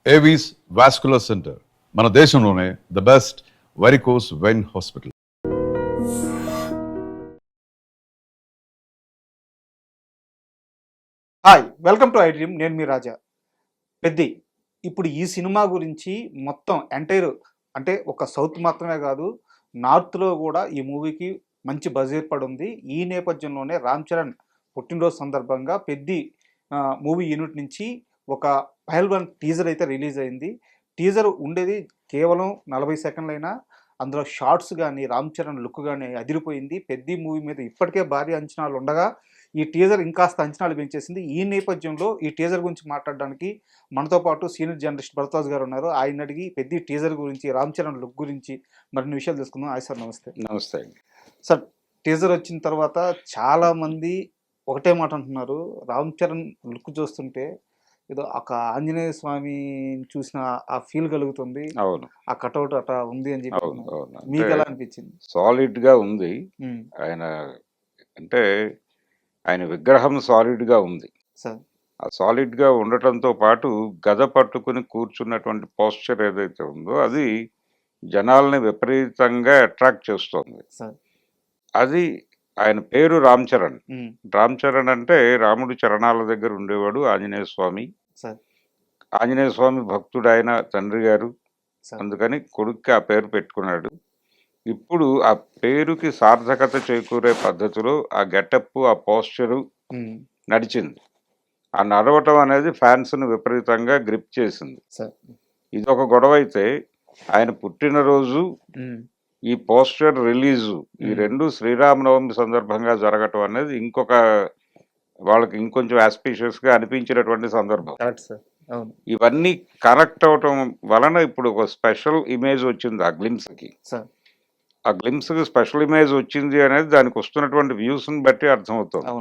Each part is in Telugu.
ఏవీస్ వాస్కులర్ సెంటర్ మన దేశంలోనే the best varicose vein hospital. Hi, welcome to I dream. నేను మీ రాజా పెద్ది. ఇప్పుడు ఈ సినిమా గురించి మొత్తం ఎంటైర్ అంటే ఒక సౌత్ మాత్రమే కాదు, నార్త్లో కూడా ఈ మూవీకి మంచి బజ్ ఏర్పడి ఉంది. ఈ నేపథ్యంలోనే రామ్ చరణ్ పుట్టినరోజు సందర్భంగా పెద్ది మూవీ యూనిట్ నుంచి ఒక పహల్వాన్ టీజర్ అయితే రిలీజ్ అయింది. టీజర్ ఉండేది కేవలం 40 సెకండ్లైనా అందులో షార్ట్స్ కానీ రామ్ చరణ్ లుక్ కానీ అదిరిపోయింది. పెద్ది మూవీ మీద ఇప్పటికే భారీ అంచనాలు ఉండగా ఈ టీజర్ ఇంకాస్త అంచనాలు పెంచేసింది. ఈ నేపథ్యంలో ఈ టీజర్ గురించి మాట్లాడడానికి మనతో పాటు సీనియర్ జర్నలిస్ట్ భరద్వాజ్ గారు ఉన్నారు. ఆయన అడిగి పెద్ద టీజర్ గురించి, రామ్ చరణ్ లుక్ గురించి మరిన్ని విషయాలు తెలుసుకుందాం. సార్ నమస్తే. నమస్తే అండి. సార్, టీజర్ వచ్చిన తర్వాత చాలామంది ఒకటే మాట అంటున్నారు, రామ్ చరణ్ లుక్ చూస్తుంటే ఏదో ఒక ఆంజనేయ స్వామి చూసిన ఆ ఫీల్ కలుగుతుంది, అవును, ఆ కటౌట్ అట్లా ఉంది అని చెప్పి. అవును, అవును. మీకు ఎలా అనిపించింది? సాలిడ్ గా ఉంది. ఆయన అంటే ఆయన విగ్రహం సాలిడ్ గా ఉంది. సార్, ఆ సాలిడ్ గా ఉండటంతో పాటు గద పట్టుకుని కూర్చున్నటువంటి పోస్చర్ ఏదైతే ఉందో అది జనాల్ని విపరీతంగా అట్రాక్ట్ చేస్తోంది. సార్, అది ఆయన పేరు రామ్ చరణ్. రామ్ చరణ్ అంటే రాముడి చరణాల దగ్గర ఉండేవాడు ఆంజనేయ స్వామి. సార్, ఆంజనేయ స్వామి భక్తుడు ఆయన తండ్రి గారు, సార్. అందుకని కొడుక్కి ఆ పేరు పెట్టుకున్నాడు. ఇప్పుడు ఆ పేరుకి సార్థకత చేకూరే పద్ధతిలో ఆ గెటప్, ఆ పోస్చరు నడిచింది. ఆ నడవటం అనేది ఫ్యాన్స్ను విపరీతంగా గ్రిప్ చేసింది. సార్, ఇది ఒక గొడవ అయితే, ఆయన పుట్టినరోజు ఈ పోస్టర్ రిలీజు ఈ రెండు శ్రీరామనవమి సందర్భంగా జరగటం అనేది ఇంకొక వాళ్ళకి ఇంకొంచెం ఆస్పీషియస్ గా అనిపించినటువంటి సందర్భం. ఇవన్నీ కనెక్ట్ అవటం వలన ఇప్పుడు ఒక స్పెషల్ ఇమేజ్ వచ్చింది ఆ గ్లిమ్స్కి. ఆ గ్లిమ్స్కి స్పెషల్ ఇమేజ్ వచ్చింది అనేది దానికి వస్తున్నటువంటి వ్యూస్ని బట్టి అర్థమవుతుంది.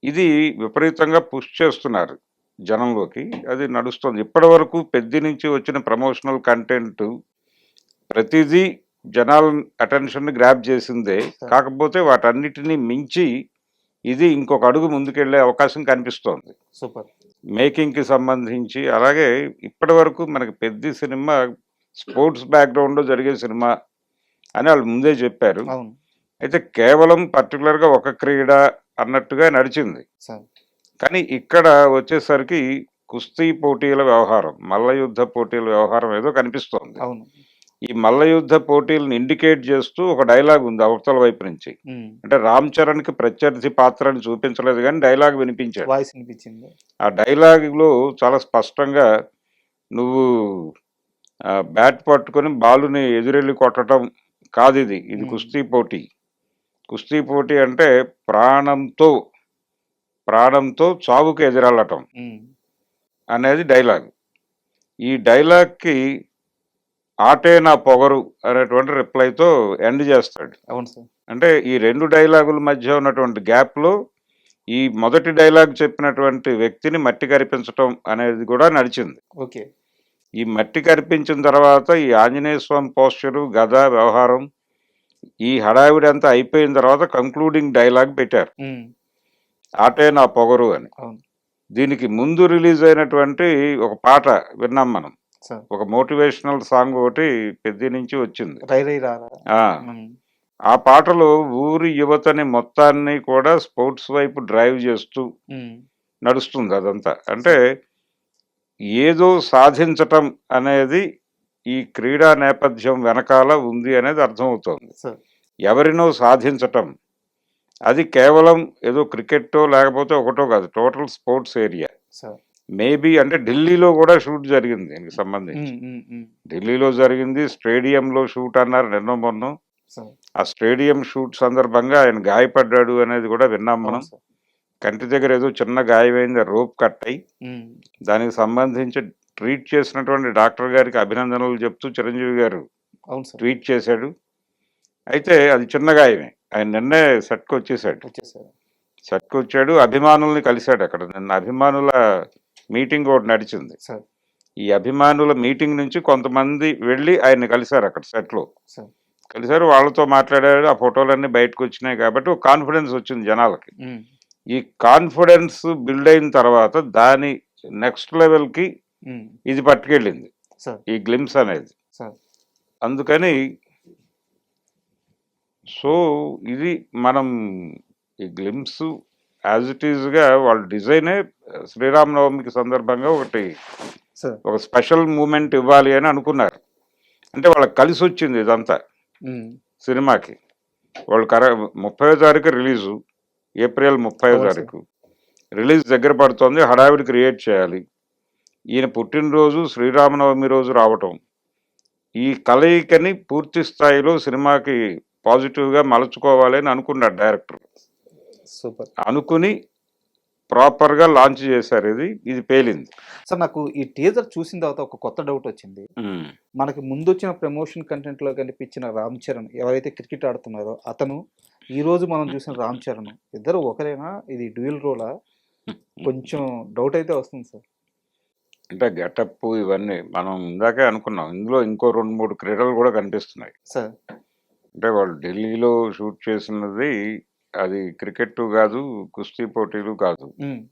ఇది విపరీతంగా పుష్ చేస్తున్నారు జనంలోకి, అది నడుస్తుంది. ఇప్పటి వరకు పెద్ద నుంచి వచ్చిన ప్రమోషనల్ కంటెంట్ ప్రతిదీ జనాల అటెన్షన్ గ్రాప్ చేసిందే, కాకపోతే వాటన్నిటినీ మించి ఇది ఇంకొక అడుగు ముందుకెళ్లే అవకాశం కనిపిస్తోంది. సూపర్. మేకింగ్ కి సంబంధించి అలాగే ఇప్పటి వరకు మనకి పెద్ద సినిమా స్పోర్ట్స్ బ్యాక్గ్రౌండ్ లో జరిగే సినిమా అని వాళ్ళు ముందే చెప్పారు. అయితే కేవలం పర్టికులర్ గా ఒక క్రీడ అన్నట్టుగా నడిచింది. కానీ ఇక్కడ వచ్చేసరికి కుస్తీ పోటీల వ్యవహారం, మల్ల యుద్ధ పోటీల వ్యవహారం ఏదో కనిపిస్తోంది. ఈ మల్ల యుద్ధ పోటీలను ఇండికేట్ చేస్తూ ఒక డైలాగ్ ఉంది అవతల వైపు నుంచి. అంటే రామ్ చరణ్ కి ప్రత్యర్థి పాత్రని చూపించలేదు కానీ డైలాగ్ వినిపించాడు. ఆ డైలాగ్ లో చాలా స్పష్టంగా నువ్వు బ్యాట్ పట్టుకొని బాలుని ఎదురెళ్ళి కొట్టడం కాదు, ఇది కుస్తీ పోటీ. కుస్తీ పోటీ అంటే ప్రాణంతో చావుకి ఎదురెళ్ళటం అనేది డైలాగ్. ఈ డైలాగ్కి ఆటే నా పొగరు అనేటువంటి రిప్లైతో ఎండ్ చేస్తాడు. అంటే ఈ రెండు డైలాగుల మధ్య ఉన్నటువంటి గ్యాప్లో ఈ మొదటి డైలాగ్ చెప్పినటువంటి వ్యక్తిని మట్టి కరిపించటం అనేది కూడా నడిచింది. ఈ మట్టి కరిపించిన తర్వాత ఈ ఆంజనేయ స్వామి పోస్చరు, గద వ్యవహారం, ఈ హడావిడి అంతా అయిపోయిన తర్వాత కంక్లూడింగ్ డైలాగ్ పెట్టారు, ఆటే నా పొగరు అని. దీనికి ముందు రిలీజ్ అయినటువంటి ఒక పాట విన్నాం మనం, ఒక మోటివేషనల్ సాంగ్ ఒకటి పెద్ద నుంచి వచ్చింది. ఆ పాటలో ఊరి యువతని మొత్తాన్ని కూడా స్పోర్ట్స్ వైపు డ్రైవ్ చేస్తూ నడుస్తుంది అదంతా. అంటే ఏదో సాధించటం అనేది ఈ క్రీడా నేపథ్యం వెనకాల ఉంది అనేది అర్థమవుతోంది. ఎవరినో సాధించటం అది కేవలం ఏదో క్రికెట్టో లేకపోతే ఒకటో కాదు, టోటల్ స్పోర్ట్స్ ఏరియా. మేబీ అంటే ఢిల్లీలో కూడా షూట్ జరిగింది దీనికి సంబంధించి. ఢిల్లీలో జరిగింది, స్టేడియంలో షూట్ అన్నారు నిన్న మొన్న. ఆ స్టేడియం షూట్ సందర్భంగా ఆయన గాయపడ్డాడు అనేది కూడా విన్నాం మనం. కంటి దగ్గర ఏదో చిన్న గాయమైంది, రోప్ కట్ అయి. దానికి సంబంధించి ట్రీట్ చేసినటువంటి డాక్టర్ గారికి అభినందనలు చెప్తూ చిరంజీవి గారు ట్వీట్ చేశాడు. అయితే అది చిన్న గాయమే, ఆయన నిన్నే సెట్కి వచ్చాడు, అభిమానుల్ని కలిశాడు. అక్కడ నిన్న అభిమానుల మీటింగ్ ఒకటి నడిచింది. ఈ అభిమానుల మీటింగ్ నుంచి కొంతమంది వెళ్ళి ఆయన్ని కలిశారు, అక్కడ సెట్లో కలిశారు, వాళ్ళతో మాట్లాడారు. ఆ ఫోటోలన్నీ బయటకు వచ్చినాయి కాబట్టి ఒక కాన్ఫిడెన్స్ వచ్చింది జనాలకి. ఈ కాన్ఫిడెన్స్ బిల్డ్ అయిన తర్వాత దాని నెక్స్ట్ లెవెల్కి ఉమ్, ఇది పట్టుకెళ్ళింది సార్ ఈ గ్లిమ్స్ అనేది. సార్ అందుకని సో ఇది మనం ఈ గ్లిమ్స్ యాజ్ ఇట్ ఈజ్గా వాళ్ళ డిజైనే శ్రీరామనవమికి సందర్భంగా సార్ ఒక స్పెషల్ మూమెంట్ ఇవ్వాలి అని అనుకున్నారు. అంటే వాళ్ళకి కలిసి వచ్చింది ఇదంతా ఉమ్, సినిమాకి. వాళ్ళు 30వ తారీఖు రిలీజు, ఏప్రిల్ 30వ అవును సార్. తారీఖు రిలీజ్ దగ్గర పడుతోంది. హడావిడి క్రియేట్ చేయాలి. ఈయన పుట్టినరోజు శ్రీరామనవమి రోజు రావటం, ఈ కలయికని పూర్తి స్థాయిలో సినిమాకి పాజిటివ్గా మలుచుకోవాలి అని అనుకున్నాడు డైరెక్టర్. సూపర్. అనుకుని ప్రాపర్గా లాంచ్ చేశారు. ఇది పేలింది. సార్ నాకు ఈ టీజర్ చూసిన తర్వాత ఒక కొత్త డౌట్ వచ్చింది. మనకి ముందు వచ్చిన ప్రమోషన్ కంటెంట్ లో కనిపించిన రామ్ చరణ్ ఎవరైతే క్రికెట్ ఆడుతున్నారో అతను, ఈ రోజు మనం చూసిన రామ్ చరణ్ ఇద్దరు ఒకరేనా? ఇది డ్యూయల్ రోలా? కొంచెం డౌట్ అయితే వస్తుంది సార్. అంటే గెటప్ ఇవన్నీ మనం ఇందాకే అనుకున్నాం. ఇందులో ఇంకో 2-3 క్రీడలు కూడా కనిపిస్తున్నాయి. సార్ అంటే వాళ్ళు ఢిల్లీలో షూట్ చేసినది అది క్రికెట్ కాదు, కుస్తీ పోటీలు కాదు, ఉమ్,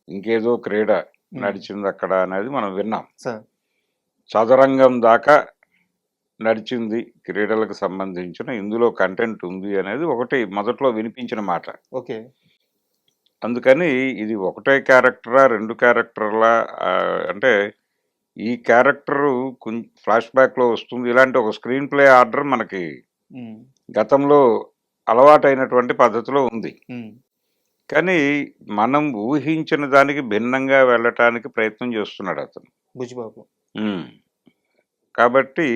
ఇంకేదో క్రీడ ఉమ్, నడిచింది అక్కడ అనేది మనం విన్నాం. సార్ చదరంగం దాకా నడిచింది క్రీడలకు సంబంధించిన ఇందులో కంటెంట్ ఉంది అనేది ఒకటి మొదట్లో వినిపించిన మాట. ఓకే. అందుకని ఇది ఒకటే క్యారెక్టరా 2 క్యారెక్టర్లా అంటే ఈ క్యారెక్టరు కొంచెం ఫ్లాష్ బ్యాక్లో వస్తుంది. ఇలాంటి ఒక స్క్రీన్ ప్లే ఆర్డర్ మనకి ఉమ్, గతంలో అలవాటైనటువంటి పద్ధతిలో ఉంది. ఉమ్, కానీ మనం ఊహించిన దానికి భిన్నంగా వెళ్ళటానికి ప్రయత్నం చేస్తున్నాడు అతను. బుజ్జిబాబు. ఉమ్. కాబట్టి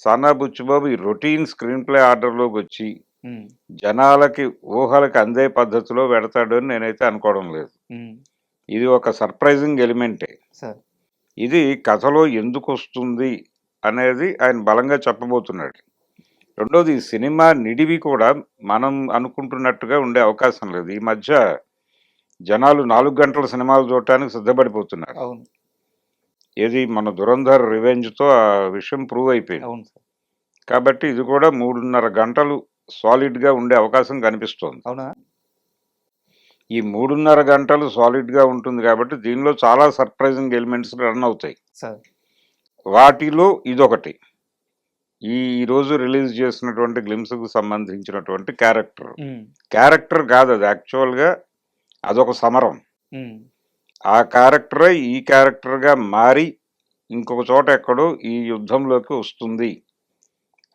సానా బుచ్చిబాబు ఈ రొటీన్ స్క్రీన్ ప్లే ఆర్డర్లోకి వచ్చి ఉమ్, జనాలకి ఊహలకి అందే పద్ధతిలో పెడతాడు అని నేనైతే అనుకోవడం లేదు. ఉమ్, ఇది ఒక సర్ప్రైజింగ్ ఎలిమెంటే. సార్ ఇది కథలో ఎందుకు వస్తుంది అనేది ఆయన బలంగా చెప్పబోతున్నాడు. రెండోది ఈ సినిమా నిడివి కూడా మనం అనుకుంటున్నట్టుగా ఉండే అవకాశం లేదు. ఈ మధ్య జనాలు 4 గంటల సినిమాలు చూడటానికి సిద్ధపడిపోతున్నారు. అవును ఏది మన దురంధర్ రివెంజ్తో ఆ విషయం ప్రూవ్ అయిపోయింది. అవును సార్. కాబట్టి ఇది కూడా 3.5 గంటలు సాలిడ్గా ఉండే అవకాశం కనిపిస్తోంది. అవునా? ఈ 3.5 గంటలు సాలిడ్గా ఉంటుంది కాబట్టి దీనిలో చాలా సర్ప్రైజింగ్ ఎలిమెంట్స్ రన్ అవుతాయి. సార్ వాటిలో ఇదొకటి. ఈ రోజు రిలీజ్ చేసినటువంటి గ్లిమ్స్కు సంబంధించినటువంటి ఉమ్, క్యారెక్టర్ కాదు అది, యాక్చువల్గా అదొక సమరం. ఉమ్, ఆ క్యారెక్టరే ఈ క్యారెక్టర్గా మారి ఇంకొక చోట ఎక్కడో ఈ యుద్ధంలోకి వస్తుంది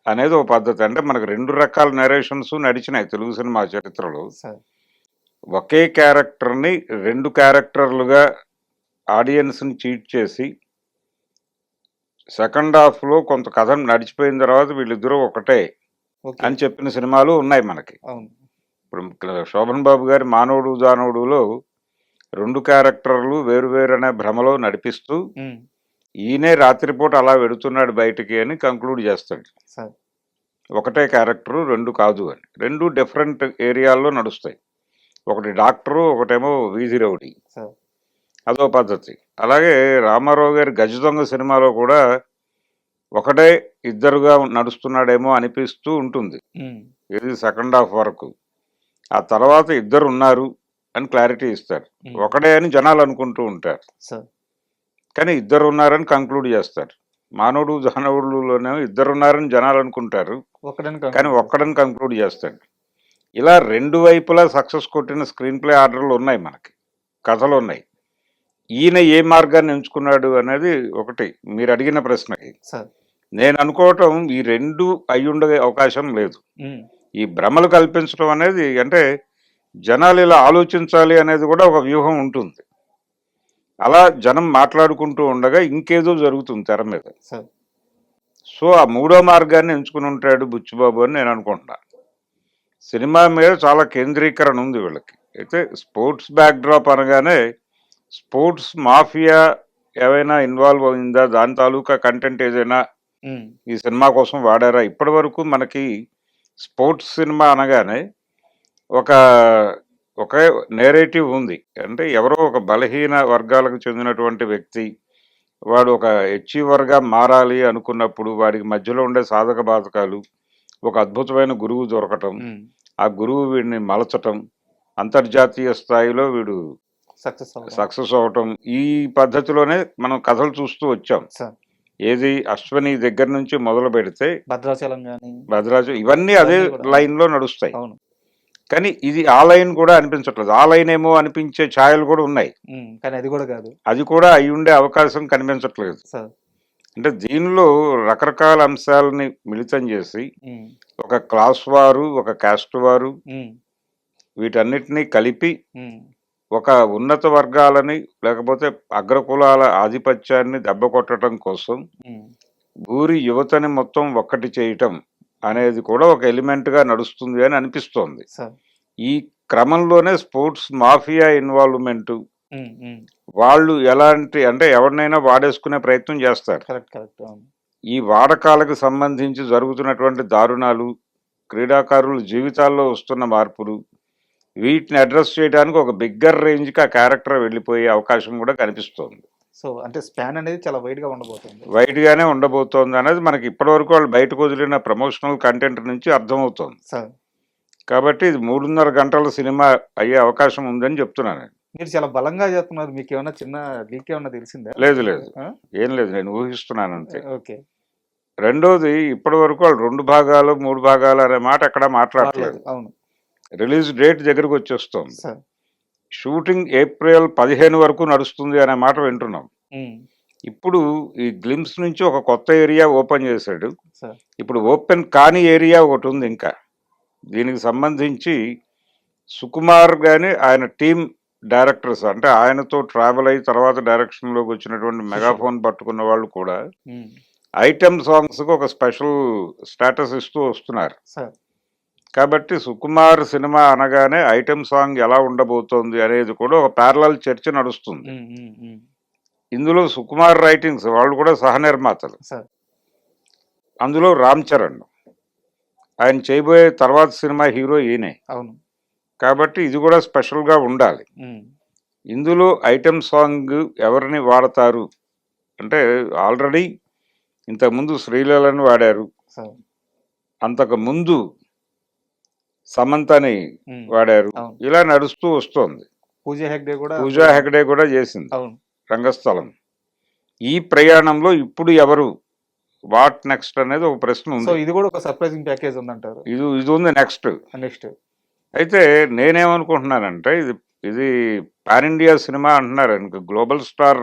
అనేది ఒక పద్ధతి. అంటే మనకు 2 రకాల నరేషన్స్ నడిచినాయి తెలుగు సినిమా చరిత్రలో. సార్ ఒకే క్యారెక్టర్ని 2 క్యారెక్టర్లుగా ఆడియన్స్ని చీట్ చేసి సెకండ్ హాఫ్లో కొంత కథ నడిచిపోయిన తర్వాత వీళ్ళిద్దరూ ఒకటే ఓకే. అని చెప్పిన సినిమాలు ఉన్నాయి మనకి. అవును. ఇప్పుడు శోభన్ బాబు గారి మానవుడు జానవుడులో 2 క్యారెక్టర్లు వేరు అనే భ్రమలో నడిపిస్తూ ఉమ్, ఈయనే రాత్రిపూట అలా వెడుతున్నాడు బయటికి అని కంక్లూడ్ చేస్తాడు. సార్ ఒకటే క్యారెక్టరు 2 కాదు అని. 2 డిఫరెంట్ ఏరియాల్లో నడుస్తాయి. ఒకటి డాక్టరు, ఒకటేమో వీధి రౌడీ. సార్ అదో పద్ధతి. అలాగే రామారావు గారి గజ దొంగ సినిమాలో కూడా ఒకటే ఇద్దరుగా నడుస్తున్నాడేమో అనిపిస్తూ ఉంటుంది. ఉమ్, ఇది సెకండ్ హాఫ్ వరకు. ఆ తర్వాత ఇద్దరు ఉన్నారు అని క్లారిటీ ఇస్తారు. ఉమ్, ఒకడే అని జనాలు అనుకుంటూ ఉంటారు, సార్ కానీ ఇద్దరు ఉన్నారని కంక్లూడ్ చేస్తారు. మానవుడు జానవుడులోనే ఇద్దరు ఉన్నారని జనాలు అనుకుంటారు, ఒక్కడని కానీ ఒక్కడని కంక్లూడ్ చేస్తాడు. ఇలా 2 వైపులా సక్సెస్ కొట్టిన స్క్రీన్ ప్లే ఆర్డర్లు ఉన్నాయి మనకి, కథలు ఉన్నాయి. ఈయన ఏ మార్గాన్ని ఎంచుకున్నాడు అనేది ఒకటి మీరు అడిగిన ప్రశ్నకి సార్. నేను అనుకోవటం ఈ 2 అయ్యుండే అవకాశం లేదు. ఉమ్, ఈ భ్రమలు కల్పించడం అనేది అంటే జనాలు ఇలా ఆలోచించాలి అనేది కూడా ఒక వ్యూహం ఉంటుంది. అలా జనం మాట్లాడుకుంటూ ఉండగా ఇంకేదో జరుగుతుంది తెర మీద. సార్ సో ఆ 3వ మార్గాన్ని ఎంచుకుని ఉంటాడు బుచ్చిబాబు అని నేను అనుకుంటున్నా. సినిమా మీద చాలా కేంద్రీకరణ ఉంది వీళ్ళకి. అయితే స్పోర్ట్స్ బ్యాక్డ్రాప్ అనగానే స్పోర్ట్స్ మాఫియా ఏవైనా ఇన్వాల్వ్ అయిందా, దాని తాలూకా కంటెంట్ ఏదైనా ఉమ్, ఈ సినిమా కోసం వాడారా? ఇప్పటి వరకు మనకి స్పోర్ట్స్ సినిమా అనగానే ఒకే నేరేటివ్ ఉంది. అంటే ఎవరో ఒక బలహీన వర్గాలకు చెందినటువంటి వ్యక్తి వాడు ఒక అచీవర్గా మారాలి అనుకున్నప్పుడు వాడికి మధ్యలో ఉండే సాధక బాధకాలు, ఒక అద్భుతమైన గురువు దొరకటం, ఉమ్, ఆ గురువు వీడిని మలచటం, అంతర్జాతీయ స్థాయిలో వీడు సక్సెస్ అవ్వడం. సక్సెస్ అవటం ఈ పద్ధతిలోనే మనం కథలు చూస్తూ వచ్చాం. సార్ ఏది అశ్వని దగ్గర నుంచి మొదలు పెడితే భద్రాచలం గాని భద్రాచలం ఇవన్నీ అదే ఇవన్నీ కూడా. లైన్ లో నడుస్తాయి. అవును. కానీ ఇది ఆ లైన్ కూడా అనిపించట్లేదు. ఆ లైన్ ఏమో అనిపించే ఛాయలు కూడా ఉన్నాయి. కానీ అది కూడా కాదు అది కూడా అయి ఉండే అవకాశం కనిపించట్లేదు. సార్. అంటే దీనిలో రకరకాల అంశాలని మిళితం చేసి ఉమ్, ఒక క్లాస్ వారు, ఒక కాస్ట్ వారు, ఉమ్, వీటన్నిటినీ కలిపి ఉమ్, ఒక ఉన్నత వర్గాలని లేకపోతే అగ్రకులాల ఆధిపత్యాన్ని దెబ్బ కొట్టడం కోసం ఉమ్, ఊరి యువతని మొత్తం ఒక్కటి చేయటం అనేది కూడా ఒక ఎలిమెంట్ గా నడుస్తుంది అని అనిపిస్తోంది. సార్. ఈ క్రమంలోనే స్పోర్ట్స్ మాఫియా ఇన్వాల్వ్మెంట్, ఉమ్, ఉమ్, వాళ్ళు ఎలాంటి అంటే ఎవరినైనా వాడేసుకునే ప్రయత్నం చేస్తారు. Correct correct. అవును. ఈ వాడకాలకు సంబంధించి జరుగుతున్నటువంటి దారుణాలు, క్రీడాకారుల జీవితాల్లో వస్తున్న మార్పులు, వీటిని అడ్రస్ చేయడానికి ఒక బిగ్గర్ రేంజ్కి ఆ క్యారెక్టర్ వెళ్ళిపోయే అవకాశం కూడా కనిపిస్తోంది. సో అంటే స్పాన్ అనేది చాలా వైడ్ గా ఉండబోతుంది. వైడ్గానే ఉండబోతోంది అనేది మనకి ఇప్పటివరకు వాళ్ళు బయటకు వదిలిన ప్రమోషనల్ కంటెంట్ నుంచి అర్థమవుతోంది. సార్ కాబట్టి ఇది 3.5 గంటల సినిమా అయ్యే అవకాశం ఉందని చెప్తున్నాను. మీరు చాలా బలంగా చెప్తున్నారు. మీకు ఏమైనా చిన్న లీక్ ఏమైనా తెలిసిందా? లేదు లేదు, ఆ? ఏం లేదు, నేను ఊహిస్తున్నాను అంతే. ఓకే. రెండోది, ఇప్పటి వరకు వాళ్ళు 2 భాగాలు 3 భాగాలు అనే మాట ఎక్కడా మాట్లాడలేదు. అవును రిలీజ్ డేట్ దగ్గరకు వచ్చేస్తోంది. సార్. షూటింగ్ ఏప్రిల్ 15 వరకు నడుస్తుంది అనే మాట వింటున్నాం. ఉమ్, ఇప్పుడు ఈ గ్లిమ్స్ నుంచి ఒక కొత్త ఏరియా ఓపెన్ చేశాడు. సార్. ఇప్పుడు ఓపెన్ కాని ఏరియా ఒకటి ఉంది ఇంకా. దీనికి సంబంధించి సుకుమార్ కానీ ఆయన టీం డైరెక్టర్స్, అంటే ఆయనతో ట్రావెల్ అయ్యి తర్వాత డైరెక్షన్లోకి వచ్చినటువంటి మెగాఫోన్ పట్టుకున్న వాళ్ళు కూడా ఉమ్, ఐటెం సాంగ్స్కి ఒక స్పెషల్ స్టేటస్ ఇస్తూ వస్తున్నారు. సార్. కాబట్టి సుకుమార్ సినిమా అనగానే ఐటెం సాంగ్ ఎలా ఉండబోతోంది అనేది కూడా ఒక ప్యారలల్ చర్చ నడుస్తుంది. ఉమ్, ఉమ్, ఉమ్, ఇందులో సుకుమార్ రైటింగ్స్ వాళ్ళు కూడా సహనిర్మాతలు. సార్. అందులో రామ్ చరణ్, ఆయన చేయబోయే తర్వాత సినిమా హీరో ఈయనే. అవును. కాబట్టి ఇది కూడా స్పెషల్గా ఉండాలి. ఉమ్, ఇందులో ఐటెం సాంగ్ ఎవరిని వాడతారు అంటే ఆల్రెడీ ఇంతకుముందు శ్రీలీలను వాడారు, సార్. అంతకు ముందు సమంతని ఉమ్, వాడారు. అవును. ఇలా నడుస్తూ వస్తోంది. పూజా హెగ్డే కూడా. పూజా హెగ్డే కూడా చేసింది అవును. రంగస్థలం. ఈ ప్రయాణంలో ఇప్పుడు ఎవరు, వాట్ నెక్స్ట్ అనేది ఒక ప్రశ్న సో ఉంది. ఇది కూడా ఒక సర్ప్రైజింగ్ ప్యాకేజ్ ఉందంటారు. ఇది ఉంది నెక్స్ట్. నెక్స్ట్. అయితే నేనేమనుకుంటున్నానంటే ఇది ఇది పాన్ ఇండియా సినిమా అంటున్నారు. ఆయనకు గ్లోబల్ స్టార్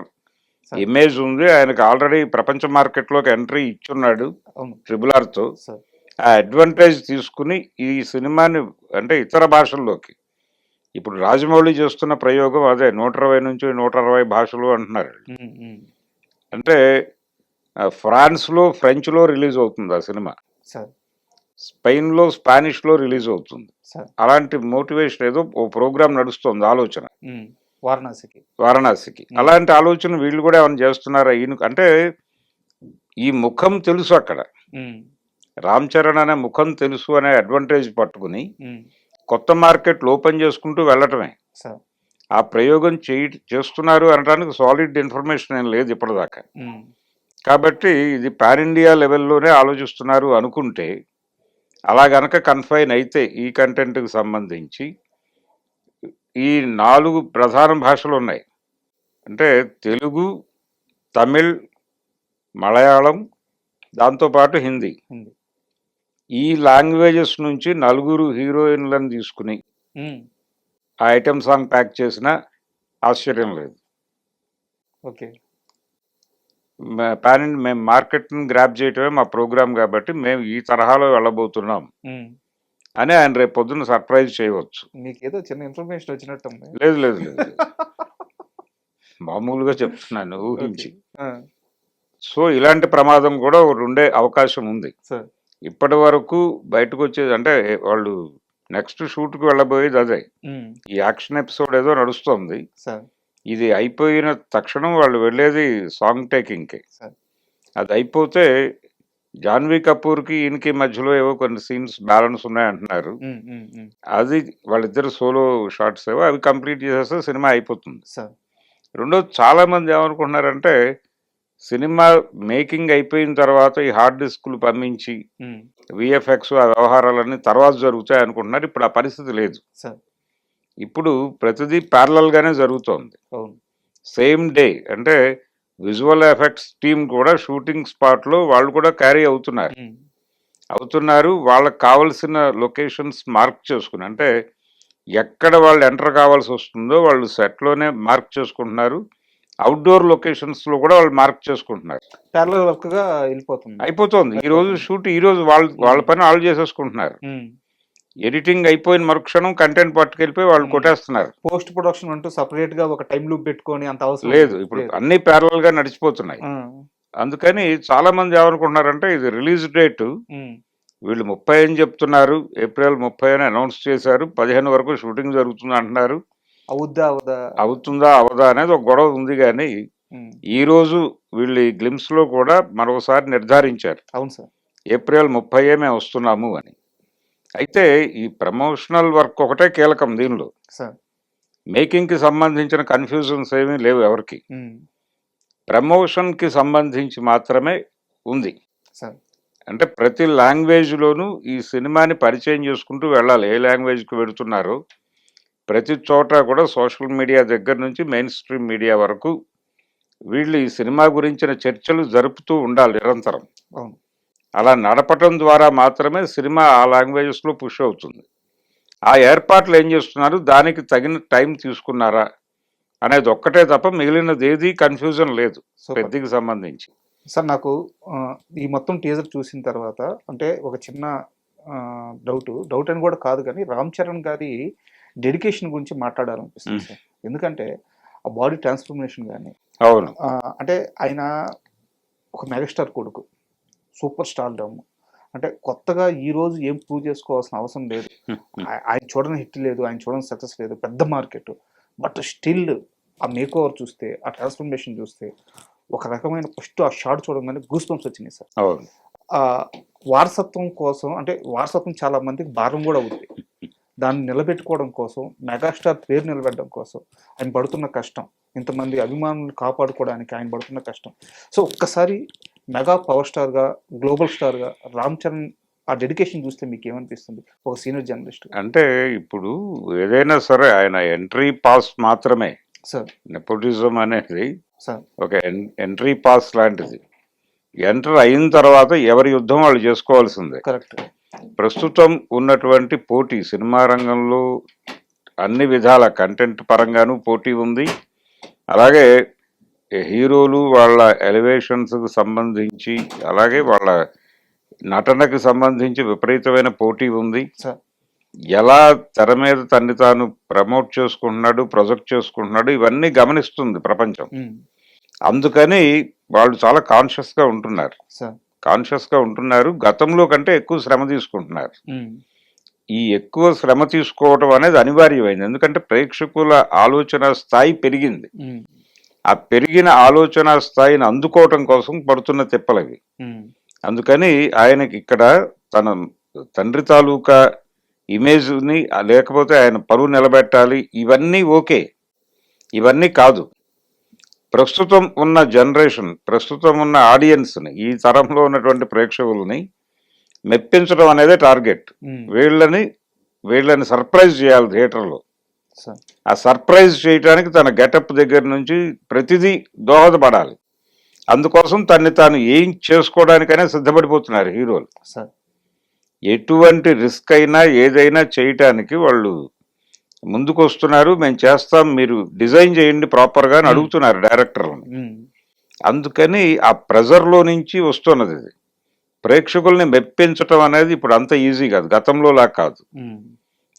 సార్. ఇమేజ్ ఉంది. ఆయనకు ఆల్రెడీ ప్రపంచ మార్కెట్లోకి ఎంట్రీ ఇచ్చున్నాడు అవును RRRతో. సార్. ఆ అడ్వాంటేజ్ తీసుకుని ఈ సినిమాని అంటే ఇతర భాషల్లోకి, ఇప్పుడు రాజమౌళి చేస్తున్న ప్రయోగం అదే 120 నుంచి 160 భాషలు అంటున్నారు. ఉమ్, ఉమ్, అంటే ఫ్రాన్స్లో ఫ్రెంచ్లో రిలీజ్ అవుతుంది ఆ సినిమా, సార్. స్పెయిన్లో స్పానిష్లో రిలీజ్ అవుతుంది. సార్. అలాంటి మోటివేషన్ ఏదో ఓ ప్రోగ్రామ్ నడుస్తుంది, ఆలోచన ఉమ్, వారణాసికి. వారణాసికి. అలాంటి ఆలోచన వీళ్ళు కూడా ఏమైనా చేస్తున్నారా? ఈయన అంటే ఈ ముఖం తెలుసు అక్కడ, ఉమ్, రామ్ చరణ్ అనే ముఖం తెలుసు అనే అడ్వాంటేజ్ పట్టుకుని ఉమ్, కొత్త మార్కెట్లు ఓపెన్ చేసుకుంటూ వెళ్ళటమే. సార్. ఆ ప్రయోగం చేస్తున్నారు అనడానికి సాలిడ్ ఇన్ఫర్మేషన్ ఏం లేదు ఇప్పటిదాకా. ఉమ్, కాబట్టి ఇది పాన్ ఇండియా లెవెల్లోనే ఆలోచిస్తున్నారు అనుకుంటే, అలా గనక కన్ఫైన్ అయితే ఈ కంటెంట్కి సంబంధించి ఈ 4 ప్రధాన భాషలు ఉన్నాయి. అంటే తెలుగు, తమిళ్, మలయాళం, దాంతోపాటు హిందీ. ఉంది. ఈ లాంగ్వేజెస్ నుంచి 4 హీరోయిన్లను తీసుకుని ఉమ్, ఆ ఐటెం సాంగ్ ప్యాక్ చేసినా ఆశ్చర్యం లేదు. ఓకే. మేము మార్కెట్ని గ్రాప్ చేయటమే మా ప్రోగ్రామ్ కాబట్టి మేము ఈ తరహాలో వెళ్ళబోతున్నాం ఉమ్, అని ఆయన రేపు పొద్దున్న సర్ప్రైజ్ చేయవచ్చు. మీకు ఏదో చిన్న ఇన్ఫర్మేషన్ వచ్చినట్టు ఉంది. లేదు లేదు లేదు, మామూలుగా చెప్తున్నాను ఊహించి. ఆ, సో ఇలాంటి ప్రమాదం కూడా ఒకటి ఉండే అవకాశం ఉంది. సార్. ఇప్పటి వరకు బయటకు వచ్చేది అంటే వాళ్ళు నెక్స్ట్ షూట్కి వెళ్ళబోయేది అదే. ఉమ్, ఈ యాక్షన్ ఎపిసోడ్ ఏదో నడుస్తుంది, సార్. ఇది అయిపోయిన తక్షణం వాళ్ళు వెళ్ళేది సాంగ్ టేకింగ్కి. సార్. అది అయిపోతే జాన్వీ కపూర్కి ఈయనకి మధ్యలో ఏవో కొన్ని సీన్స్ బ్యాలెన్స్ ఉన్నాయంటున్నారు. ఉమ్, ఉమ్, ఉమ్, అది వాళ్ళిద్దరు సోలో షార్ట్స్ ఏవో అవి కంప్లీట్ చేసేస్తే సినిమా అయిపోతుంది. సార్. రెండోది, చాలామంది ఏమనుకుంటున్నారంటే సినిమా మేకింగ్ అయిపోయిన తర్వాత ఈ హార్డ్ డిస్క్లు పంపించి ఉమ్, విఎఫ్ఎక్స్ ఆ వ్యవహారాలన్నీ తర్వాత జరుగుతాయి అనుకుంటున్నారు. ఇప్పుడు ఆ పరిస్థితి లేదు. సార్. ఇప్పుడు ప్రతిదీ ప్యారలల్ గానే జరుగుతోంది. అవును. సేమ్ డే అంటే విజువల్ ఎఫెక్ట్స్ టీమ్ కూడా షూటింగ్ స్పాట్లో వాళ్ళు కూడా క్యారీ అవుతున్నారు. వాళ్ళకి కావాల్సిన లొకేషన్స్ మార్క్ చేసుకుని, అంటే ఎక్కడ వాళ్ళు ఎంటర్ కావాల్సి వస్తుందో వాళ్ళు సెట్లోనే మార్క్ చేసుకుంటున్నారు. అవుట్డోర్ లొకేషన్స్లో కూడా వాళ్ళు మార్క్ చేసుకుంటున్నారు. ప్యారలల్ వర్క్గా వెళ్ళిపోతుంది. అయిపోతుంది. ఈ రోజు షూట్ ఈ రోజు వాళ్ళ పని వాళ్ళు చేసేసుకుంటున్నారు. ఎడిటింగ్ అయిపోయిన మరుక్షణం కంటెంట్ పట్టుకెళ్ళిపోయి వాళ్ళు కొట్టేస్తున్నారు. పోస్ట్ ప్రొడక్షన్ అంటూ సపరేట్ గా ఒక టైం లూప్ పెట్టుకొని అంత అవసరం లేదు, ఇప్పుడు అన్ని ప్యారలల్ గా నడిచిపోతున్నాయి. అందుకని చాలా మంది ఏమనుకుంటున్నారంటే ఇది రిలీజ్ డేట్ వీళ్ళు 30 అని చెప్తున్నారు, ఏప్రిల్ 30 అని అనౌన్స్ చేశారు, 15 వరకు షూటింగ్ జరుగుతుంది అంటున్నారు. అవుతుందా అవదా అనేది ఒక గొడవ ఉంది. కానీ ఈ రోజు వీళ్ళు ఈ గ్లిమ్స్ లో కూడా మరొకసారి నిర్ధారించారు, అవును సార్, ఏప్రిల్ 30 మేము వస్తున్నాము అని. అయితే ఈ ప్రమోషనల్ వర్క్ ఒకటే కీలకం దీనిలో. మేకింగ్ కి సంబంధించిన కన్ఫ్యూజన్స్ ఏమీ లేవు ఎవరికి. ప్రమోషన్ కి సంబంధించి మాత్రమే ఉంది. అంటే ప్రతి లాంగ్వేజ్లోనూ ఈ సినిమాని పరిచయం చేసుకుంటూ వెళ్ళాలి. ఏ లాంగ్వేజ్కి వెళుతున్నారో ప్రతి చోట కూడా సోషల్ మీడియా దగ్గర నుంచి మెయిన్ స్ట్రీమ్ మీడియా వరకు వీళ్ళు ఈ సినిమా గురించిన చర్చలు జరుపుతూ ఉండాలి నిరంతరం. అలా నడపటం ద్వారా మాత్రమే సినిమా ఆ లాంగ్వేజెస్లో పుష్ అవుతుంది. ఆ ఏర్పాట్లు ఏం చేస్తున్నారు, దానికి తగిన టైం తీసుకున్నారా అనేది ఒక్కటే తప్ప మిగిలినది ఏది కన్ఫ్యూజన్ లేదు పెద్దకి సంబంధించి. సార్ నాకు ఈ మొత్తం టీజర్ చూసిన తర్వాత అంటే ఒక చిన్న డౌట్ అని కూడా కాదు, కానీ రామ్ చరణ్ గారి డెడికేషన్ గురించి మాట్లాడాలనిపిస్తుంది సార్. ఎందుకంటే ఆ బాడీ ట్రాన్స్ఫర్మేషన్ కానీ, అవును, అంటే ఆయన ఒక మెగాస్టార్ కొడుకు, సూపర్ స్టార్ డమ్, అంటే కొత్తగా ఈ రోజు ఏం ప్రూవ్ చేసుకోవాల్సిన అవసరం లేదు. ఆయన చూడని హిట్ లేదు, ఆయన చూడని సక్సెస్ లేదు, పెద్ద మార్కెట్, బట్ స్టిల్ ఆ మేక్ ఓవర్ చూస్తే, ఆ ట్రాన్స్ఫర్మేషన్ చూస్తే ఒక రకమైన ఫస్ట్ ఆ షార్ట్ చూడగానే గూస్ బంప్స్ వచ్చినాయి సార్. వారసత్వం కోసం, అంటే వారసత్వం చాలా మందికి భారం కూడా అవుతుంది, దాన్ని నిలబెట్టుకోవడం కోసం, మెగాస్టార్ పేరు నిలబెట్టడం కోసం ఆయన పడుతున్న కష్టం, ఇంతమంది అభిమానులు కాపాడుకోవడానికి ఆయన పడుతున్న కష్టం. సో ఒక్కసారి మెగా పవర్ స్టార్గా, గ్లోబల్ స్టార్గా రామ్ చరణ్ ఆ డెడికేషన్ చూస్తే మీకు ఏమనిపిస్తుంది ఒక సీనియర్ జర్నలిస్ట్? అంటే ఇప్పుడు ఏదైనా సరే ఆయన ఎంట్రీ పాస్ మాత్రమే సార్. నెపోటిజం అనేది ఒక ఎంట్రీ పాస్ లాంటిది. ఎంటర్ అయిన తర్వాత ఎవరి యుద్ధం వాళ్ళు చేసుకోవాల్సిందే. కరెక్ట్. ప్రస్తుతం ఉన్నటువంటి పోటీ సినిమా రంగంలో అన్ని విధాల కంటెంట్ పరంగానూ పోటీ ఉంది. అలాగే హీరోలు వాళ్ళ ఎలివేషన్స్కి సంబంధించి, అలాగే వాళ్ళ నటనకి సంబంధించి విపరీతమైన పోటీ ఉంది. ఎలా తెర మీద తన్ని తాను ప్రమోట్ చేసుకుంటున్నాడు, ప్రొజెక్ట్ చేసుకుంటున్నాడు, ఇవన్నీ గమనిస్తుంది ప్రపంచం. అందుకని వాళ్ళు చాలా కాన్షియస్గా ఉంటున్నారు. గతంలో కంటే ఎక్కువ శ్రమ తీసుకుంటున్నారు. ఈ ఎక్కువ శ్రమ తీసుకోవటం అనేది అనివార్యమైంది, ఎందుకంటే ప్రేక్షకుల ఆలోచన స్థాయి పెరిగింది. ఆ పెరిగిన ఆలోచన స్థాయిని అందుకోవటం కోసం పడుతున్న తిప్పలవి. అందుకని ఆయనకి ఇక్కడ తన తండ్రి తాలూకా ఇమేజ్ని, లేకపోతే ఆయన పరువు నిలబెట్టాలి, ఇవన్నీ ఓకే, ఇవన్నీ కాదు. ప్రస్తుతం ఉన్న జనరేషన్, ప్రస్తుతం ఉన్న ఆడియన్స్ని, ఈ తరంలో ఉన్నటువంటి ప్రేక్షకులని మెప్పించడం అనేది టార్గెట్. వీళ్ళని సర్ప్రైజ్ చేయాలి థియేటర్లో. ఆ సర్ప్రైజ్ చేయడానికి తన గెటప్ దగ్గర నుంచి ప్రతిదీ దోహదపడాలి. అందుకోసం తన్ని తాను ఏం చేసుకోవడానికైనా సిద్ధపడిపోతున్నారు హీరోలు. ఎటువంటి రిస్క్ అయినా ఏదైనా చేయటానికి వాళ్ళు ముందుకు వస్తున్నారు. మేము చేస్తాం, మీరు డిజైన్ చేయండి ప్రాపర్గా అని అడుగుతున్నారు డైరెక్టర్లను. అందుకని ఆ ప్రెజర్లో నుంచి వస్తున్నది ఇది. ప్రేక్షకుల్ని మెప్పించటం అనేది ఇప్పుడు అంత ఈజీ కాదు, గతంలోలా కాదు.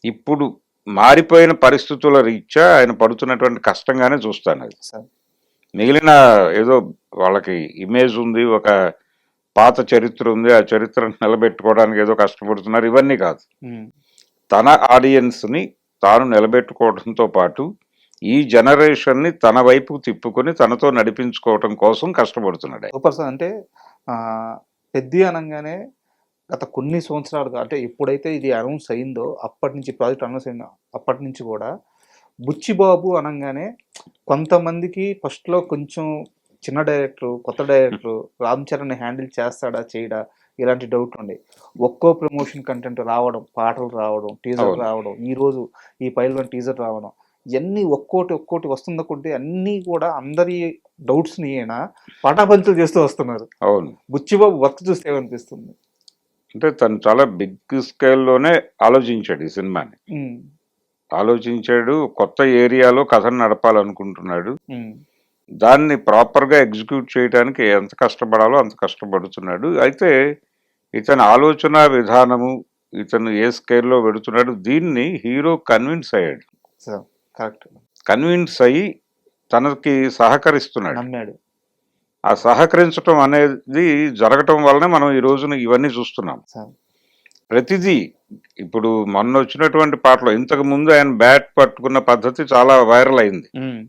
ఇప్పుడు మారిపోయిన పరిస్థితుల రీత్యా ఆయన పడుతున్నటువంటి కష్టంగానే చూస్తాను అది. మిగిలిన ఏదో వాళ్ళకి ఇమేజ్ ఉంది, ఒక పాత చరిత్ర ఉంది, ఆ చరిత్రను నిలబెట్టుకోవడానికి ఏదో కష్టపడుతున్నారు, ఇవన్నీ కాదు. తన ఆడియన్స్ని తాను నిలబెట్టుకోవడంతో పాటు ఈ జనరేషన్ని తన వైపు తిప్పుకొని తనతో నడిపించుకోవటం కోసం కష్టపడుతున్నాడు. అంటే పెద్ద అనగానే గత కొన్ని సంవత్సరాలుగా, అంటే ఎప్పుడైతే ఇది అనౌన్స్ అయిందో అప్పటి నుంచి, ప్రాజెక్ట్ అనౌన్స్ అయిందో అప్పటి నుంచి కూడా బుచ్చిబాబు అనగానే కొంతమందికి ఫస్ట్లో కొంచెం చిన్న డైరెక్టర్, కొత్త డైరెక్టర్ రామ్ చరణ్ హ్యాండిల్ చేస్తాడా చేయడా ఇలాంటి డౌట్ ఉండే. ఒక్కో ప్రమోషన్ కంటెంట్ రావడం, పాటలు రావడం, టీజర్ అవును. రావడం, ఈరోజు ఈ పైల్వాన్ టీజర్ రావడం, ఇవన్నీ ఒక్కోటి వస్తున్న కొద్దీ అన్నీ కూడా అందరి డౌట్స్ని ఈయన పటాపంచలు చేస్తూ వస్తున్నారు. అవును. బుచ్చిబాబు వర్క్ చూస్తే ఏమనిపిస్తుంది? అంటే తను చాలా బిగ్ స్కేల్లోనే ఆలోచించాడు ఈ సినిమాని. ఉమ్, ఆలోచించాడు, కొత్త ఏరియాలో కథను నడపాలనుకుంటున్నాడు. ఉమ్, దాన్ని ప్రాపర్గా ఎగ్జిక్యూట్ చేయడానికి ఎంత కష్టపడాలో అంత కష్టపడుతున్నాడు. అయితే ఇతని ఆలోచన విధానము, ఇతను ఏ స్కేల్లో పెడుతున్నాడు, దీన్ని హీరో కన్విన్స్ అయ్యాడు. సార్ కరెక్ట్ కన్విన్స్ అయ్యి తనకి సహకరిస్తున్నాడు. నమ్మాడు. ఆ సహకరించడం అనేది జరగటం వల్లనే మనం ఈ రోజున ఇవన్నీ చూస్తున్నాం. సార్ ప్రతిదీ ఇప్పుడు మొన్న వచ్చినటువంటి పాటలో ఇంతకు ముందు ఆయన బ్యాట్ పట్టుకున్న పద్ధతి చాలా వైరల్ అయింది. ఉమ్,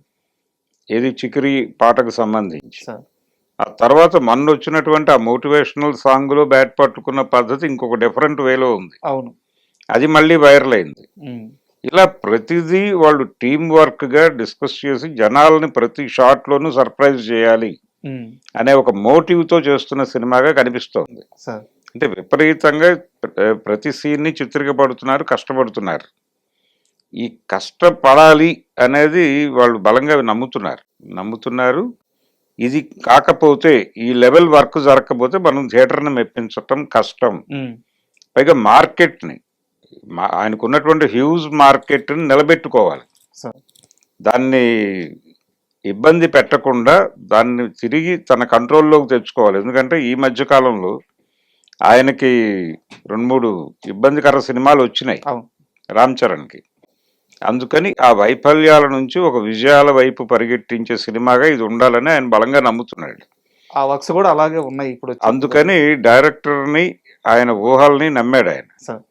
ఏది చికిరి పాటకు సంబంధించి. సార్ ఆ తర్వాత మొన్న వచ్చినటువంటి ఆ మోటివేషనల్ సాంగ్ లో బ్యాట్ పట్టుకున్న పద్ధతి ఇంకొక డిఫరెంట్ వేలో ఉంది. అవును. అది మళ్ళీ వైరల్ అయింది. ఉమ్, ఇలా ప్రతిదీ వాళ్ళు టీం వర్క్ గా డిస్కస్ చేసి జనాల్ని ప్రతి షాట్ లోనూ సర్ప్రైజ్ చేయాలి ఉమ్, అనే ఒక మోటివ్ తో చేస్తున్న సినిమాగా కనిపిస్తోంది. సార్ అంటే విపరీతంగా ప్రతి సీన్ ని చిత్రీకపడుతున్నారు, కష్టపడుతున్నారు. ఈ కష్టపడాలి అనేది వాళ్ళు బలంగా నమ్ముతున్నారు. ఇది కాకపోతే ఈ లెవెల్ వర్క్ జరగకపోతే మనం థియేటర్ని మెప్పించటం కష్టం. ఉమ్, పైగా మార్కెట్ని ఆయనకున్నటువంటి హ్యూజ్ మార్కెట్ని నిలబెట్టుకోవాలి. సార్ దాన్ని ఇబ్బంది పెట్టకుండా దాన్ని తిరిగి తన కంట్రోల్లోకి తెచ్చుకోవాలి. ఎందుకంటే ఈ మధ్య కాలంలో ఆయనకి 2-3 ఇబ్బందికర సినిమాలు వచ్చినాయి అవును. రామ్ చరణ్కి. అందుకని ఆ వైఫల్యాల నుంచి ఒక విజయాల వైపు పరిగెట్టించే సినిమాగా ఇది ఉండాలని ఆయన బలంగా నమ్ముతున్నాడు. ఆ వర్క్స్ కూడా అలాగే ఉన్నాయి ఇప్పుడు వచ్చే. అందుకని డైరెక్టర్ని, ఆయన ఊహల్ని నమ్మాడు ఆయన. సార్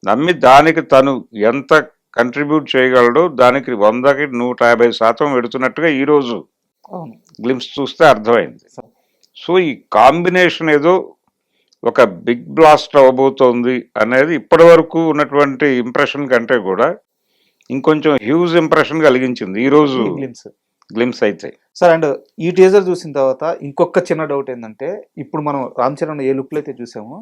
నమ్మి దానికి తను ఎంత కంట్రిబ్యూట్ చేయగలడో దానికి 100కి 150% పెడుతున్నట్టుగా ఈరోజు అవును. గ్లిమ్స్ చూస్తే అర్థమైంది. సార్ సో ఈ కాంబినేషన్ ఏదో ఒక బిగ్ బ్లాస్ట్ అవ్వబోతోంది అనేది ఇప్పటి వరకు ఉన్నటువంటి ఇంప్రెషన్ కంటే కూడా ఇంకొంచెం హ్యూజ్ ఇంప్రెషన్ కలిగించింది ఈరోజు ఈ గ్లిమ్స్. గ్లిమ్స్ అయితే. సార్ అండ్ ఈ టీజర్ చూసిన తర్వాత ఇంకొక చిన్న డౌట్ ఏంటంటే, ఇప్పుడు మనం రామ్ చరణ్ ఏ లుక్లో అయితే చూసామో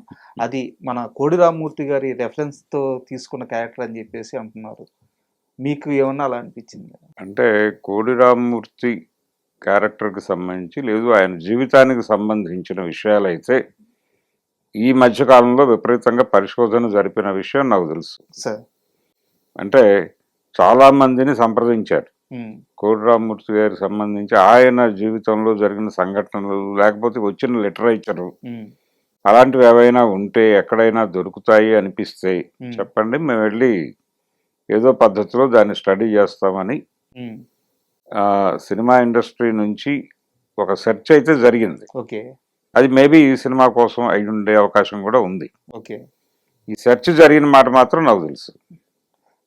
అది మన కోడి రామ్మూర్తి గారి రెఫరెన్స్తో తీసుకున్న క్యారెక్టర్ అని చెప్పేసి అంటున్నారు. మీకు ఏమన్నా అలా అనిపించింది? అంటే కోడి రామ్మూర్తి క్యారెక్టర్కి సంబంధించి లేదు, ఆయన జీవితానికి సంబంధించిన విషయాలైతే ఈ మధ్యకాలంలో విపరీతంగా పరిశోధన జరిపిన విషయం నాకు తెలుసు. సార్ అంటే చాలా మందిని సంప్రదించారు ఉమ్, కోడి రామ్మూర్తి గారికి సంబంధించి ఆయన జీవితంలో జరిగిన సంఘటనలు, లేకపోతే వచ్చిన లిటరేచరు, ఉమ్, అలాంటివి ఏవైనా ఉంటే ఎక్కడైనా దొరుకుతాయి అనిపిస్తే ఉమ్, చెప్పండి, మేము వెళ్ళి ఏదో పద్ధతిలో దాన్ని స్టడీ చేస్తామని ఉమ్, సినిమా ఇండస్ట్రీ నుంచి ఒక సెర్చ్ అయితే జరిగింది. ఓకే అది మేబీ ఈ సినిమా కోసం అయి ఉండే అవకాశం కూడా ఉంది. ఓకే. ఈ సెర్చ్ జరిగిన మాట మాత్రం నాకు తెలుసు.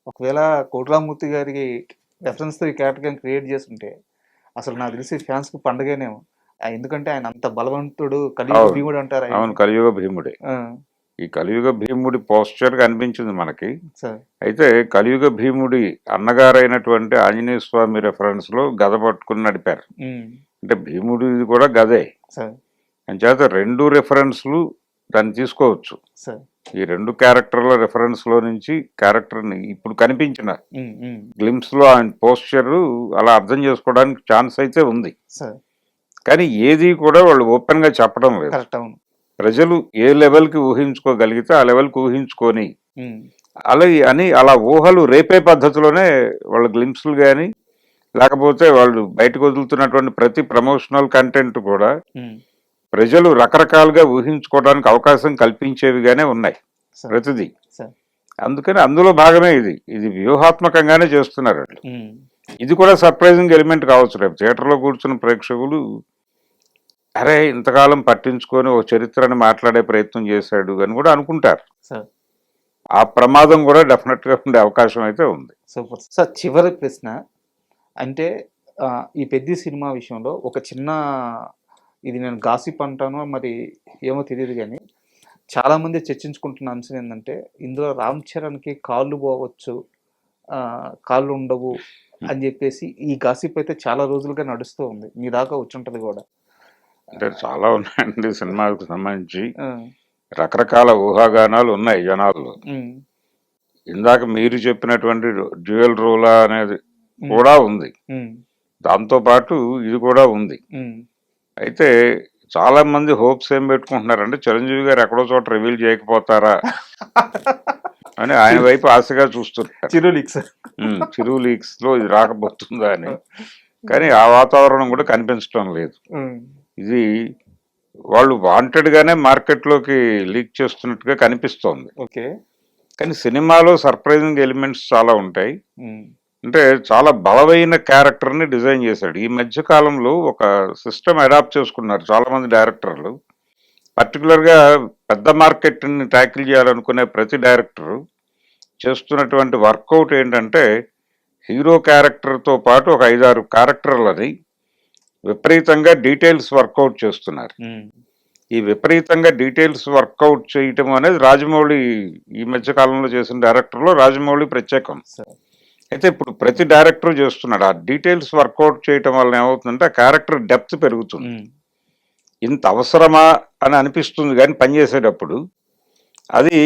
ఒకవేళ కోడి రామ్మూర్తి గారికి రెఫరెన్స్తో ఈ క్యారెక్టర్ క్రియేట్ చేస్తుంటే అసలు నాకు తెలిసి ఫ్యాన్స్కి పండగనేమో. ఎందుకంటే ఆయన అంత బలవంతుడు, కలియుగ అవును. భీముడు అంటారు ఆయన. అవును, కలియుగ భీముడే. ఆ, ఈ కలియుగ భీముడి పోస్చర్ కనిపించింది మనకి. సార్ అయితే కలియుగ భీముడి అన్నగారైనటువంటి ఆంజనేయ స్వామి రెఫరెన్స్ లో గద పట్టుకుని నడిపారు. ఉమ్, అంటే భీముడిది కూడా గదే. సార్ అంచేత 2 రెఫరెన్స్లు దాన్ని తీసుకోవచ్చు. సార్ ఈ 2 క్యారెక్టర్ల రెఫరెన్స్ లో నుంచి క్యారెక్టర్ని ఇప్పుడు కనిపించిన ఉమ్, ఉమ్, గ్లిమ్స్ లో ఆయన పోస్చర్ అలా అర్థం చేసుకోవడానికి ఛాన్స్ అయితే ఉంది. సార్ కానీ ఏది కూడా వాళ్ళు ఓపెన్ గా చెప్పడం లేదు. కరెక్ట్. అవును. ప్రజలు ఏ లెవెల్కి ఊహించుకోగలిగితే ఆ లెవెల్కి ఊహించుకొని ఉమ్, అలా ఊహలు రేపే పద్ధతిలోనే వాళ్ళ గ్లిమ్స్లు కానీ, లేకపోతే వాళ్ళు బయటకు వదులుతున్నటువంటి ప్రతి ప్రమోషనల్ కంటెంట్ కూడా ఉమ్, ప్రజలు రకరకాలుగా ఊహించుకోవడానికి అవకాశం కల్పించేవిగానే ఉన్నాయి సార్ ప్రతిదీ. సార్ అందుకని అందులో భాగమే ఇది వ్యూహాత్మకంగానే చేస్తున్నారు వాళ్ళు. ఉమ్, ఇది కూడా సర్ప్రైజింగ్ ఎలిమెంట్ కావచ్చు. రేపు థియేటర్లో కూర్చున్న ప్రేక్షకులు అరే ఇంతకాలం పట్టించుకొని ఓ చరిత్రని మాట్లాడే ప్రయత్నం చేశాడు అని కూడా అనుకుంటారు. సార్ ఆ ప్రమాదం కూడా డెఫినెట్గా ఉండే అవకాశం అయితే ఉంది. సూపర్. సార్ చివరి ప్రశ్న అంటే ఈ పెద్ద సినిమా విషయంలో ఒక చిన్న, ఇది నేను గాసిప్ అంటానో మరి ఏమో తెలియదు కానీ చాలామంది చర్చించుకుంటున్న అంశం ఏంటంటే ఇందులో రామ్ చరణ్కి కాళ్ళు పోవచ్చు, కాళ్ళు ఉండవు అని చెప్పేసి ఈ గాసిప్ అయితే చాలా రోజులుగా నడుస్తూ ఉంది, మీ దాకా వచ్చి ఉంటది కూడా. అంటే చాలా ఉన్నాయండి సినిమాకు సంబంధించి ఆ, రకరకాల ఊహాగానాలు ఉన్నాయి జనాల్లో. ఉమ్, ఇందాక మీరు చెప్పినటువంటి డ్యూయల్ రోలా అనేది కూడా ఉంది, ఉమ్, దాంతో పాటు ఇది కూడా ఉంది. ఉమ్, అయితే చాలా మంది హోప్స్ ఏం పెట్టుకుంటున్నారంటే చిరంజీవి గారు ఎక్కడో చోట రివీల్ చేయకపోతారా అని ఆయన వైపు ఆశగా చూస్తున్నారు. చిరు లీక్స్. చిరు లీక్స్ లో ఇది రాకపోతుందా అని. కానీ ఆ వాతావరణం కూడా కనిపించడం లేదు. ఇది వాళ్ళు వాంటెడ్ గానే మార్కెట్ లోకి లీక్ చేస్తున్నట్టుగా కనిపిస్తోంది. ఓకే. కానీ సినిమాలో సర్ప్రైజింగ్ ఎలిమెంట్స్ చాలా ఉంటాయి. ఉమ్, అంటే చాలా బలమైన క్యారెక్టర్ ని డిజైన్ చేశాడు. ఈ మధ్య కాలంలో ఒక సిస్టమ్ అడాప్ట్ చేసుకున్నారు చాలా మంది డైరెక్టర్లు. పర్టికులర్ గా పెద్ద మార్కెట్ ని ట్యాకిల్ చేయాలనుకునే ప్రతి డైరెక్టర్ చేస్తున్నటువంటి వర్కౌట్ ఏంటంటే హీరో క్యారెక్టర్ తో పాటు ఒక 5-6 క్యారెక్టర్లని విపరీతంగా డీటెయిల్స్ వర్కౌట్ చేస్తున్నారు. ఉమ్, ఈ విపరీతంగా డీటెయిల్స్ వర్కౌట్ చేయటం అనేది రాజమౌళి ఈ మధ్య కాలంలో చేసిన డైరెక్టర్లో రాజమౌళి ప్రత్యేకం. సరే. అయితే ఇప్పుడు ప్రతి డైరెక్టర్ చేస్తున్నాడు. ఆ డీటెయిల్స్ వర్కౌట్ చేయటం వల్ల ఏమవుతుందంటే ఆ క్యారెక్టర్ డెప్త్ పెరుగుతుంది. ఉమ్, ఇంత అవసరమా అని అనిపిస్తుంది కానీ పనిచేసేటప్పుడు అది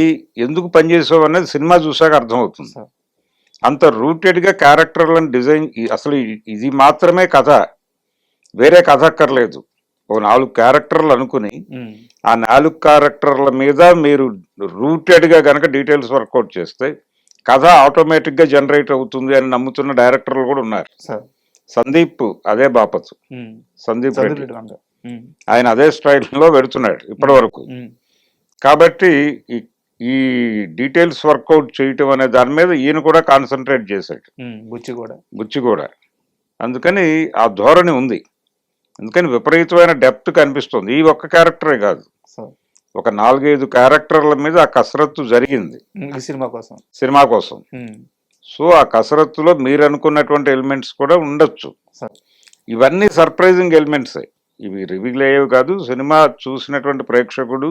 ఎందుకు పనిచేసావు అనేది సినిమా చూసాక అర్థమవుతుంది. సరే. అంత రూటెడ్గా క్యారెక్టర్లను డిజైన్ అసలు ఇది మాత్రమే కథ, వేరే కథ అక్కర్లేదు. ఓ 4 క్యారెక్టర్లు అనుకుని ఉమ్, ఆ 4 క్యారెక్టర్ల మీద మీరు రూటెడ్గా కనుక డీటెయిల్స్ వర్కౌట్ చేస్తే కథ ఆటోమేటిక్గా జనరేట్ అవుతుంది అని నమ్ముతున్న డైరెక్టర్లు కూడా ఉన్నారు. సరే. సందీప్ అదే బాపతు, ఉమ్, సందీప్ రెడ్డి చదువులేడు అంట. ఉమ్, ఆయన అదే స్టైల్లో పెడుతున్నాడు ఇప్పటి వరకు. ఉమ్, కాబట్టి ఈ డీటెయిల్స్ వర్కౌట్ చేయటం అనే దాని మీద ఈయన కూడా కాన్సన్ట్రేట్ చేశాడు, ఉమ్, బుచ్చి కూడా. బుచ్చి కూడా. అందుకని ఆ ధోరణి ఉంది. అందుకని విపరీతమైన డెప్త్ కనిపిస్తుంది. ఈ ఒక్క క్యారెక్టరే కాదు, సరే. ఒక 4-5 క్యారెక్టర్ల మీద ఆ కసరత్తు జరిగింది ఈ సినిమా కోసం. సినిమా కోసం. ఉమ్, సో ఆ కసరత్తులో మీరు అనుకున్నటువంటి ఎలిమెంట్స్ కూడా ఉండొచ్చు. సరే. ఇవన్నీ సర్ప్రైజింగ్ ఎలిమెంట్సే, ఇవి రివీల్ అయ్యేవి కాదు. సినిమా చూసినటువంటి ప్రేక్షకుడు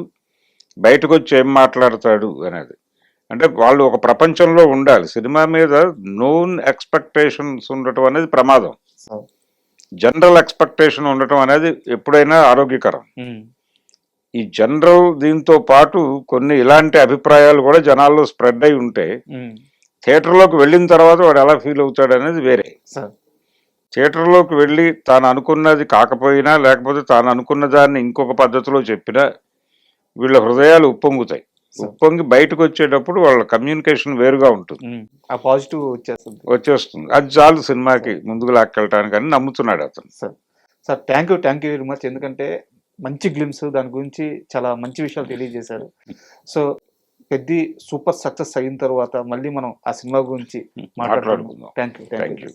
బయటకు వచ్చి ఏం మాట్లాడతాడు అనేది, అంటే వాళ్ళు ఒక ప్రపంచంలో ఉండాలి. సినిమా మీద నోన్ ఎక్స్పెక్టేషన్స్ ఉండటం అనేది ప్రమాదం. సరే. జనరల్ ఎక్స్పెక్టేషన్ ఉండటం అనేది ఎప్పుడైనా ఆరోగ్యకరం. ఉమ్, ఈ జనరల్ దీంతో పాటు కొన్ని ఇలాంటి అభిప్రాయాలు కూడా జనాల్లో స్ప్రెడ్ అయి ఉంటే ఉమ్, థియేటర్లోకి వెళ్ళిన తర్వాత వాడు ఎలా ఫీల్ అవుతాడు అనేది వేరే. సరే. థియేటర్లోకి వెళ్ళి తాను అనుకున్నది కాకపోయినా లేకపోతే తాను అనుకున్న దాన్ని ఇంకొక పద్ధతిలో చెప్పినా వీళ్ళ హృదయాలు ఉప్పొంగుతాయి. ఉప్పొంగి బయటకు వచ్చేటప్పుడు వాళ్ళ కమ్యూనికేషన్ వేరుగా ఉంటుంది, ఉమ్, ఆ పాజిటివ్ వచ్చేస్తుంది. అది చాలు సినిమాకి ముందుకు లాక్కెళ్ళటానికి అని నమ్ముతున్నాడు అతను. Sir. Sir, thank you very much. ఎందుకంటే మంచి గ్లిమ్స్, దాని గురించి చాలా మంచి విషయాలు తెలియజేశారు. సో పెద్ద సూపర్ సక్సెస్ అయిన తర్వాత మళ్ళీ మనం ఆ సినిమా గురించి మాట్లాడుకుందాం. మాట్లాడుకుందాం. Thank you. Thank you.